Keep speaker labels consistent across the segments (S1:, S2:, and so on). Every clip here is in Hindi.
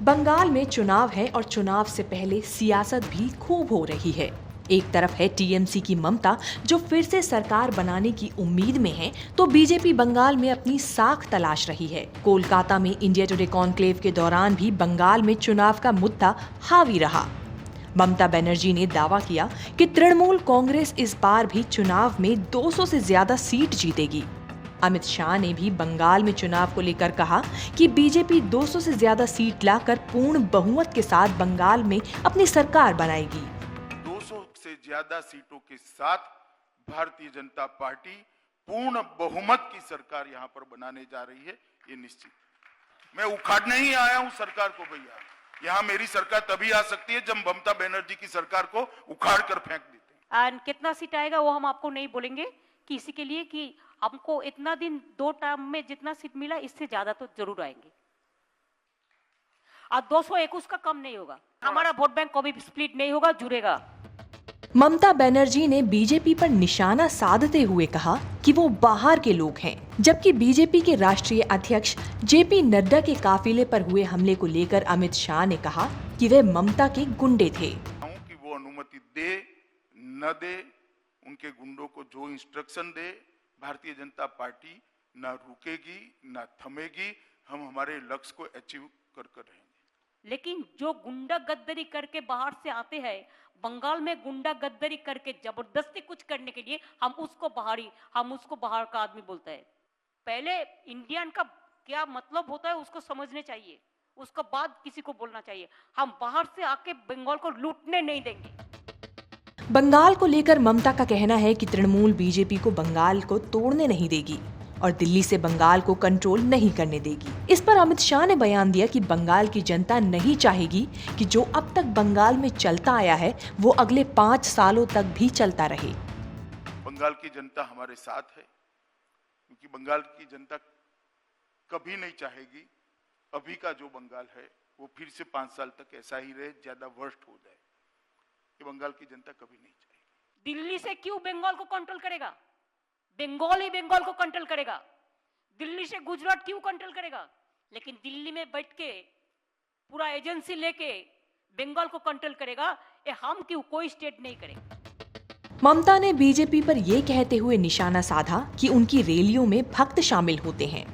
S1: बंगाल में चुनाव है और चुनाव से पहले सियासत भी खूब हो रही है। एक तरफ है टीएमसी की ममता जो फिर से सरकार बनाने की उम्मीद में है, तो बीजेपी बंगाल में अपनी साख तलाश रही है। कोलकाता में इंडिया टुडे कॉन्क्लेव के दौरान भी बंगाल में चुनाव का मुद्दा हावी रहा। ममता बनर्जी ने दावा किया कि तृणमूल कांग्रेस इस बार भी चुनाव में 200 से ज्यादा सीट जीतेगी। अमित शाह ने भी बंगाल में चुनाव को लेकर कहा कि बीजेपी 200 से ज्यादा सीट लाकर पूर्ण बहुमत के साथ बंगाल में अपनी सरकार बनाएगी।
S2: 200 से ज्यादा सीटों के साथ भारतीय जनता पार्टी पूर्ण बहुमत की सरकार यहां पर बनाने जा रही है, ये निश्चित। मैं उखाड़ने ही आया हूं सरकार को भैया। यहां मेरी सरकार तभी आ सकती है जब ममता बनर्जी की सरकार को उखाड़ कर फेंक देते हैं।
S3: कितना सीट आएगा वो हम आपको नहीं बोलेंगे कि इसी के लिए कि हमको इतना दिन 2 टर्म में जितना सीट मिला इससे ज्यादा तो जरूर आएंगे और 221 का कम नहीं होगा। हमारा वोट बैंक कभी स्प्लिट नहीं होगा, जुड़ेगा।
S1: ममता बनर्जी ने बीजेपी पर निशाना साधते हुए कहा कि वो बाहर के लोग हैं, जबकि बीजेपी के राष्ट्रीय अध्यक्ष जेपी नड्डा के काफिले पर हुए हमले को लेकर अमित शाह ने कहा कि वे ममता के गुंडे थे।
S2: कि वो अनुमति दे न दे, उनके गुंडों को जो इंस्ट्रक्शन दे, भारतीय जनता पार्टी ना रुकेगी ना थमेगी। हम हमारे लक्ष्य को अचीव कर रहेंगे।
S3: लेकिन जो गुंडा गद्दारी करके बाहर से आते हैं, बंगाल में गुंडा गद्दारी करके जबरदस्ती कुछ करने के लिए हम उसको बाहर का आदमी बोलते हैं। पहले इंडियन का क्या मतलब होता है उसको समझने चाहिए, उसके बाद किसी को बोलना चाहिए। हम बाहर से आके बंगाल को लूटने नहीं देंगे।
S1: बंगाल को लेकर ममता का कहना है कि तृणमूल बीजेपी को बंगाल को तोड़ने नहीं देगी और दिल्ली से बंगाल को कंट्रोल नहीं करने देगी। इस पर अमित शाह ने बयान दिया कि बंगाल की जनता नहीं चाहेगी कि जो अब तक बंगाल में चलता आया है वो अगले 5 सालों तक भी चलता रहे।
S2: बंगाल की जनता हमारे साथ है, क्योंकि बंगाल की जनता कभी नहीं चाहेगी अभी का जो बंगाल है वो फिर से 5 साल तक ऐसा ही रहे, ज्यादा वर्स्ट हो जाए। ये बंगाल की जनता कभी नहीं चाहेगी।
S3: दिल्ली से क्यों बंगाल को कंट्रोल करेगा? बंगाल ही बंगाल को कंट्रोल करेगा। दिल्ली से गुजरात क्यों कंट्रोल करेगा? लेकिन दिल्ली में बैठ के पूरा एजेंसी लेके बंगाल को कंट्रोल करेगा, ये हम क्यों? कोई स्टेट नहीं करेगा।
S1: ममता ने बीजेपी पर यह कहते हुए निशाना साधा कि उनकी रैलियों में भक्त शामिल होते हैं।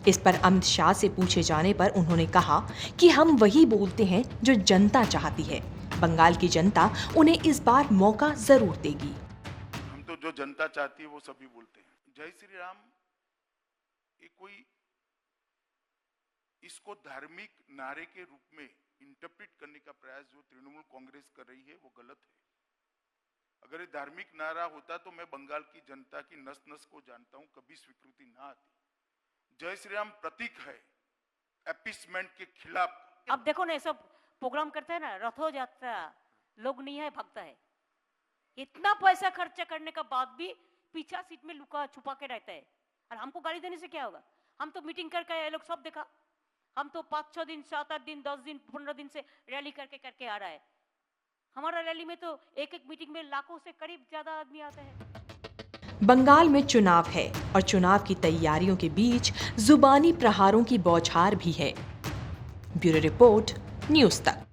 S1: इस पर अमित शाह से पूछे जाने पर उन्होंने कहा कि हम वही बोलते हैं जो जनता चाहती है। बंगाल की जनता उन्हें इस बार मौका जरूर देगी।
S2: हम तो जो जनता चाहती है वो सभी बोलते हैं। जय श्री राम, ये कोई इसको धार्मिक नारे के रूप में इंटरप्रेट करने का प्रयास जो तृणमूल कांग्रेस कर रही है वो गलत है। अगर ये धार्मिक नारा होता तो मैं बंगाल की जनता की नस नस को जानता हूं, कभी स्वीकृति ना आती। जय श्री राम प्रतीक है एपिसमेंट के खिलाफ।
S3: अब देखो ना, सब प्रोग्राम करते हैं ना, रथो यात्रा, लोग नहीं है भगता है। इतना पैसा खर्चा करने का बाद भी पीछा सीट में लुका छुपा के रहता है। और हमको गाली देने से क्या होगा? हम तो मीटिंग करके ये लोग सब देखा। हम तो 5-6 दिन, 7-8 दिन, 10 दिन, 15 दिन से रैली करके आ रहा है। हमारा रैली में तो एक मीटिंग में लाखों से करीब ज्यादा आदमी आते हैं।
S1: बंगाल में चुनाव है और चुनाव की तैयारियों के बीच जुबानी प्रहारों की बौछार भी है। ब्यूरो रिपोर्ट, न्यूज़ तक।